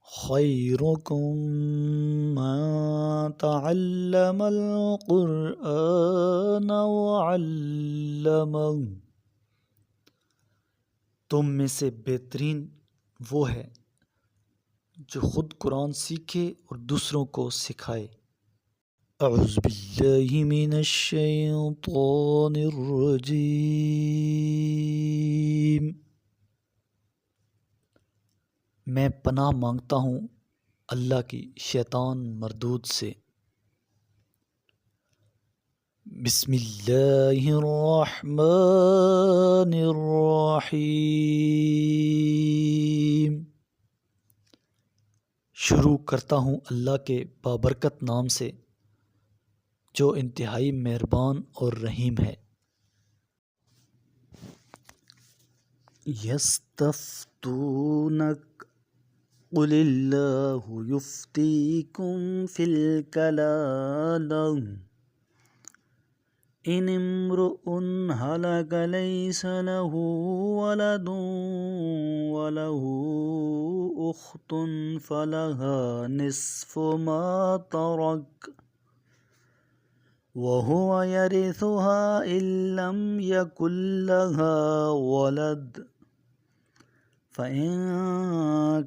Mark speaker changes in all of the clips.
Speaker 1: خیرکم من تعلم القرآن وعلمہ، تم میں سے بہترین وہ ہے جو خود قرآن سیکھے اور دوسروں کو سکھائے۔ اعوذ باللہ من الشیطان الرجیم، میں پناہ مانگتا ہوں اللہ کی شیطان مردود سے۔ بسم اللہ الرحمن الرحیم، شروع کرتا ہوں اللہ کے بابرکت نام سے جو انتہائی مہربان اور رحیم ہے۔ یستفتونک قل اللہ یفتیکم فی الکلالہ ان امرؤ ہلک لیس لہ ولد ولہ اخت فلہا نصف ما ترک وهو يرثها إن لم يكن لها ولد فإن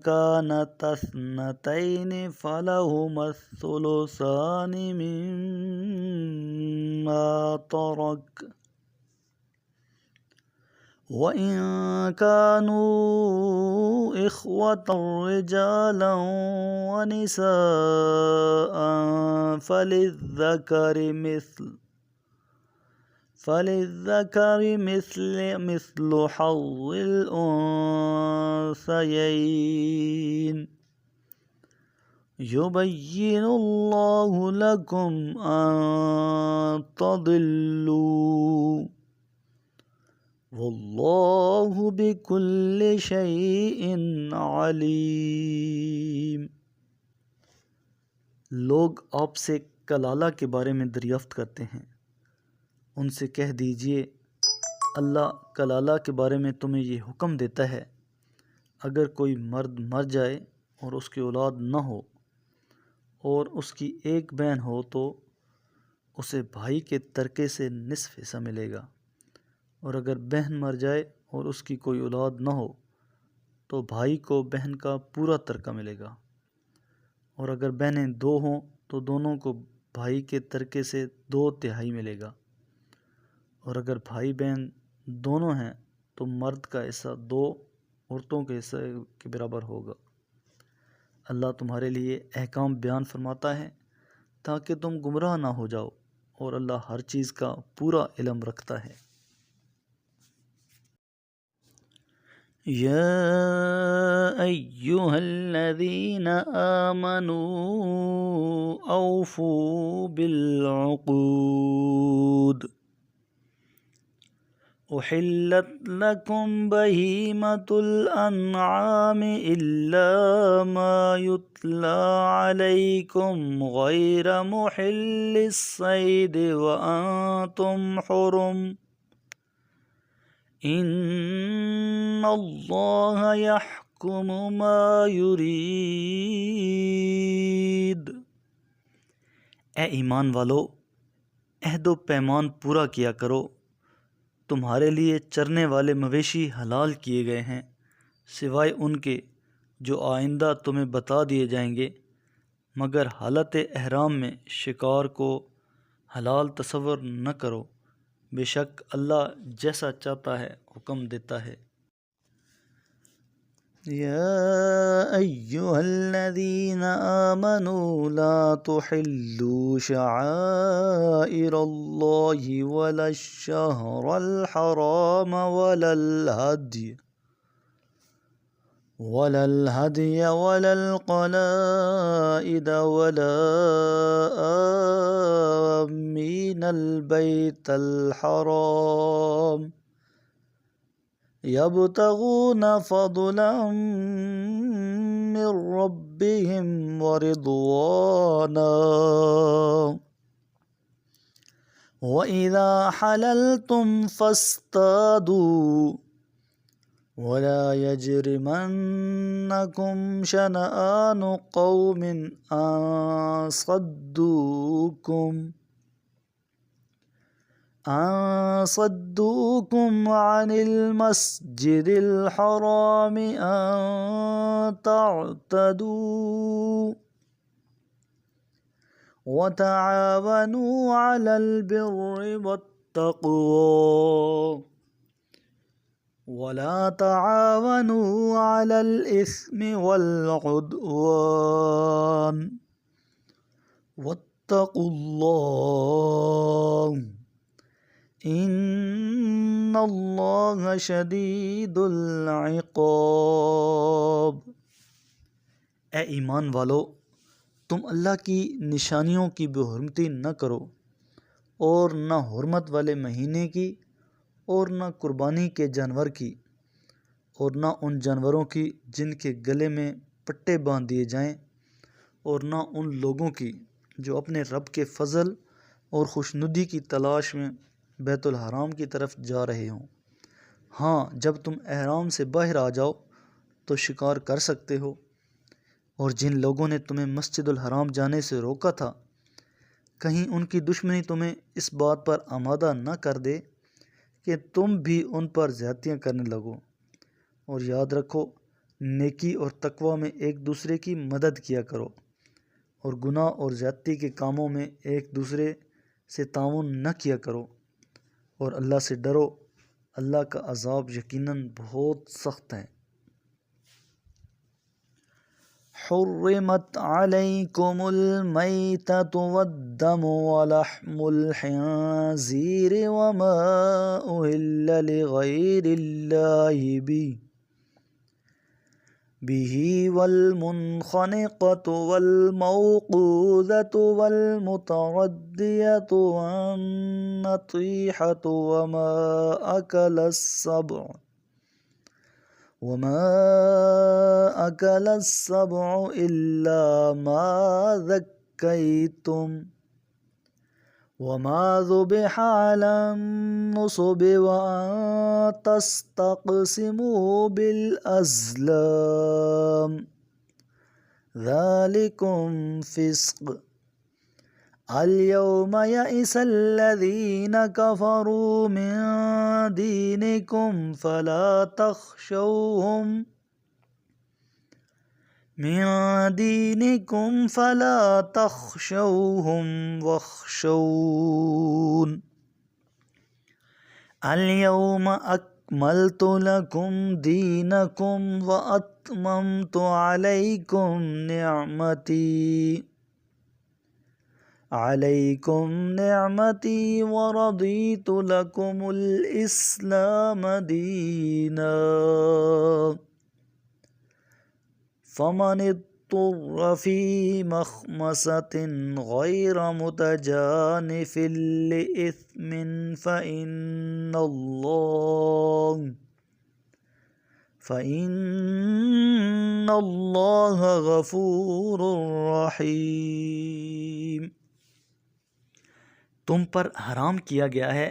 Speaker 1: كانت اثنتين فلهما الثلثان مما ترك وإن كانوا إخوة رجالا ونساء فللذكر مثل حظ الأنثيين يبين الله لكم أن تضلوا واللہ بکل شیء علیم۔ لوگ آپ سے کلالہ کے بارے میں دریافت کرتے ہیں، ان سے کہہ دیجئے اللہ کلالہ کے بارے میں تمہیں یہ حکم دیتا ہے، اگر کوئی مرد مر جائے اور اس کی اولاد نہ ہو اور اس کی ایک بہن ہو تو اسے بھائی کے ترکے سے نصف حصہ ملے گا، اور اگر بہن مر جائے اور اس کی کوئی اولاد نہ ہو تو بھائی کو بہن کا پورا ترکہ ملے گا، اور اگر بہنیں دو ہوں تو دونوں کو بھائی کے ترکے سے 2/3 ملے گا، اور اگر بھائی بہن دونوں ہیں تو مرد کا حصہ 2 عورتوں کے حصے کے برابر ہوگا۔ اللہ تمہارے لیے احکام بیان فرماتا ہے تاکہ تم گمراہ نہ ہو جاؤ، اور اللہ ہر چیز کا پورا علم رکھتا ہے۔ یا ایہا الذین آمنوا اوفوا بالعقود احلت لکم بہیمۃ الانعام الا ما یتلی علیکم غیر محل الصید وانتم حرم ان اللہ یحکم ما یرید۔ اے ایمان والو، عہد و پیمان پورا کیا کرو، تمہارے لیے چرنے والے مویشی حلال کیے گئے ہیں سوائے ان کے جو آئندہ تمہیں بتا دیے جائیں گے، مگر حالت احرام میں شکار کو حلال تصور نہ کرو، بے شک اللہ جیسا چاہتا ہے حکم دیتا ہے۔ یا ایہا الذین آمنوا لا تحلوا شعائر اللہ ولا الشہر الحرام ولا الہدی ولا القلائد ولا آمین البیت الحرام یبتغون فضلا من ربهم ورضوانا وَإِذَا حَلَلْتُمْ فَاصْطَادُوا ولا يجرمنكم شنآن قوم أن صدوكم عن المسجد الحرام أن تعتدوا وتعاونوا على البر والتقوى ولا تعاونوا على الإثم والعدوان واتقوا الله ان اللہ شدید العقاب۔ اے ایمان والو، تم اللہ کی نشانیوں کی بے حرمتی نہ کرو، اور نہ حرمت والے مہینے کی، اور نہ قربانی کے جانور کی، اور نہ ان جانوروں کی جن کے گلے میں پٹے باندھ دیے جائیں، اور نہ ان لوگوں کی جو اپنے رب کے فضل اور خوشنودی کی تلاش میں بیت الحرام کی طرف جا رہے ہوں۔ ہاں، جب تم احرام سے باہر آ جاؤ تو شکار کر سکتے ہو، اور جن لوگوں نے تمہیں مسجد الحرام جانے سے روکا تھا، کہیں ان کی دشمنی تمہیں اس بات پر آمادہ نہ کر دے کہ تم بھی ان پر زیادتیاں کرنے لگو۔ اور یاد رکھو، نیکی اور تقوی میں ایک دوسرے کی مدد کیا کرو، اور گناہ اور زیادتی کے کاموں میں ایک دوسرے سے تعاون نہ کیا کرو، اور اللہ سے ڈرو، اللہ کا عذاب یقیناً بہت سخت ہے۔ حرمت علیکم المیتۃ والدم ولحم الخنزیر وما أهل لغیر اللہ به والمنخنقة والموقوذة والمتردية والنطيحة وما أكل السبع إلا ما ذكيتم وما ذبح على النصب وأن تستقسموا بالأزلام ذلكم فسق۔ اليوم يئس الذين كفروا من دينكم فلا تخشوهم واخشون اليوم أكملت لكم دينكم وأتممت عليكم نعمتي ورضيت لكم الإسلام دينا فمن اضطر في مخمصة غير متجانف لإثم فإن الله غفور رحيم۔ تم پر حرام کیا گیا ہے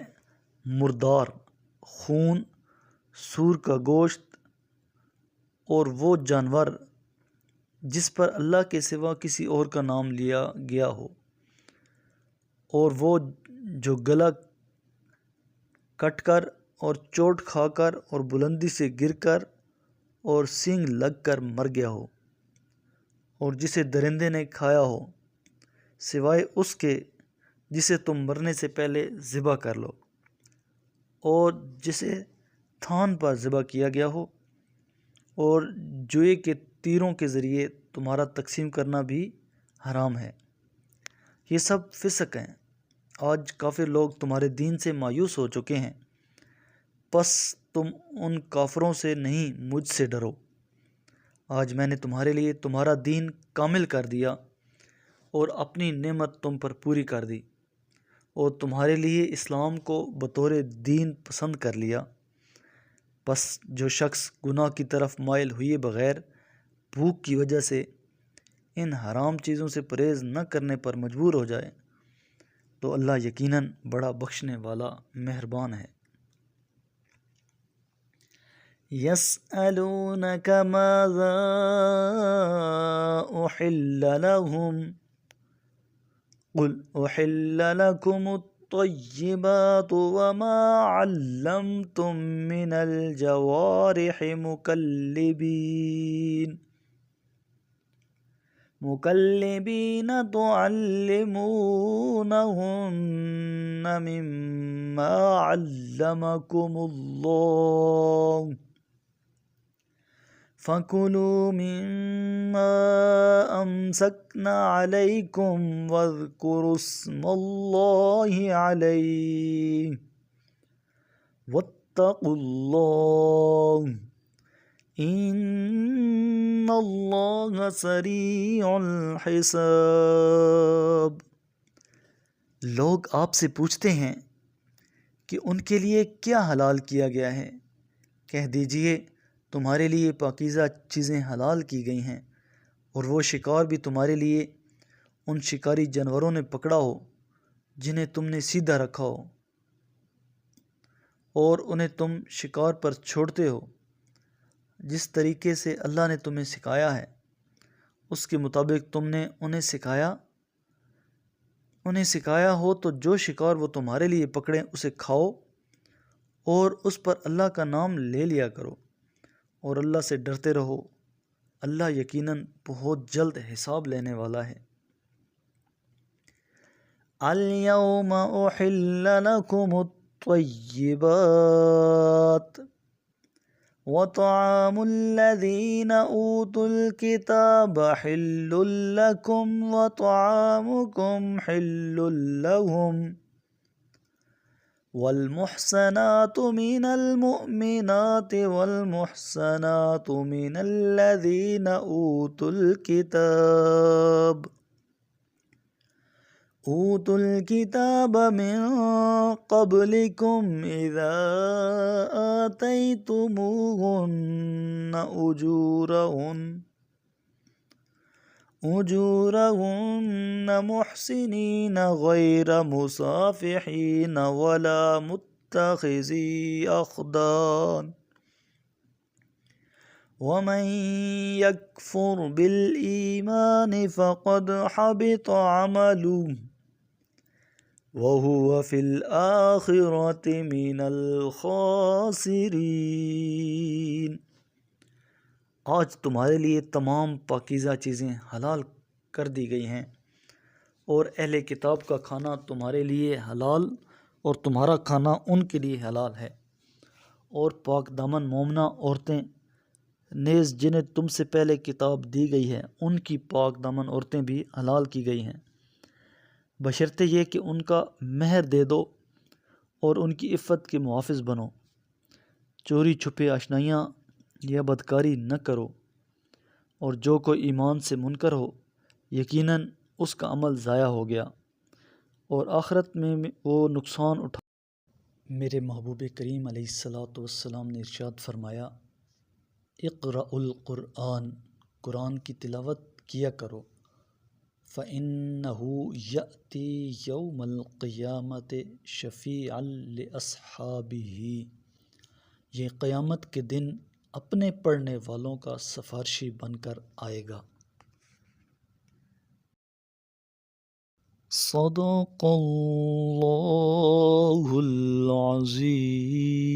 Speaker 1: مردار، خون، سور کا گوشت، اور وہ جانور جس پر اللہ کے سوا کسی اور کا نام لیا گیا ہو، اور وہ جو گلا کٹ کر اور چوٹ کھا کر اور بلندی سے گر کر اور سینگ لگ کر مر گیا ہو، اور جسے درندے نے کھایا ہو، سوائے اس کے جسے تم مرنے سے پہلے ذبح کر لو، اور جسے تھان پر ذبح کیا گیا ہو، اور جوئے کے تیروں کے ذریعے تمہارا تقسیم کرنا بھی حرام ہے۔ یہ سب فسق ہیں۔ آج کافر لوگ تمہارے دین سے مایوس ہو چکے ہیں، پس تم ان کافروں سے نہیں، مجھ سے ڈرو۔ آج میں نے تمہارے لیے تمہارا دین کامل کر دیا اور اپنی نعمت تم پر پوری کر دی، اور تمہارے لیے اسلام کو بطور دین پسند کر لیا۔ پس جو شخص گناہ کی طرف مائل ہوئے بغیر بھوک کی وجہ سے ان حرام چیزوں سے پرہیز نہ کرنے پر مجبور ہو جائے تو اللہ یقیناً بڑا بخشنے والا مہربان ہے۔ يسألونك ماذا أحل لهم قل أحل لكم الطيبات وما علمتم من الجوارح مكلبين تعلمونهن مما علمكم الله فَكُلُوا مِمَّا أَمْسَكْنَا عَلَيْكُمْ وَاذْكُرُوا اسْمَ اللَّهِ عَلَيْهِ وَاتَّقُوا اللَّهَ إِنَّ اللَّهَ سَرِيعُ الْحِسَابِ۔ لوگ آپ سے پوچھتے ہیں کہ ان کے لیے کیا حلال کیا گیا ہے؟ کہہ دیجئے تمہارے لیے پاکیزہ چیزیں حلال کی گئی ہیں، اور وہ شکار بھی تمہارے لیے ان شکاری جانوروں نے پکڑا ہو جنہیں تم نے سیدھا رکھا ہو، اور انہیں تم شکار پر چھوڑتے ہو جس طریقے سے اللہ نے تمہیں سکھایا ہے، اس کے مطابق تم نے انہیں سکھایا ہو، تو جو شکار وہ تمہارے لیے پکڑیں اسے کھاؤ اور اس پر اللہ کا نام لے لیا کرو، اور اللہ سے ڈرتے رہو، اللہ یقیناً بہت جلد حساب لینے والا ہے۔ اليوم أحل لكم الطيبات وطعام الذين أوتوا الكتاب حل لكم وطعامكم حل لهم والمحصنات من المؤمنات والمحصنات من الذين أوتوا الكتاب من قبلكم إذا آتيتموهن أجورهن محسنين غير مسافحين ولا متخذي أخدان ومن يكفر بالإيمان فقد حبط عمله وهو في الآخرة من الخاسرين۔ آج تمہارے لیے تمام پاکیزہ چیزیں حلال کر دی گئی ہیں، اور اہل کتاب کا کھانا تمہارے لیے حلال اور تمہارا کھانا ان کے لیے حلال ہے، اور پاک دامن مومنہ عورتیں نیز جنہیں تم سے پہلے کتاب دی گئی ہے ان کی پاک دامن عورتیں بھی حلال کی گئی ہیں، بشرطے یہ کہ ان کا مہر دے دو اور ان کی عفت کے محافظ بنو، چوری چھپے آشنائیاں یا بدکاری نہ کرو، اور جو کوئی ایمان سے منکر ہو یقیناً اس کا عمل ضائع ہو گیا اور آخرت میں وہ نقصان اٹھا۔ میرے محبوب کریم علیہ الصلاۃ والسلام نے ارشاد فرمایا، اقرأ القرآن، قرآن کی تلاوت کیا کرو، فَإِنَّهُ يَأْتِي يَوْمَ الْقِيَامَةِ شَفِيعًا لِأَصْحَابِهِ، یہ قیامت کے دن اپنے پڑھنے والوں کا سفارشی بن کر آئے گا۔ صدق اللہ العظیم۔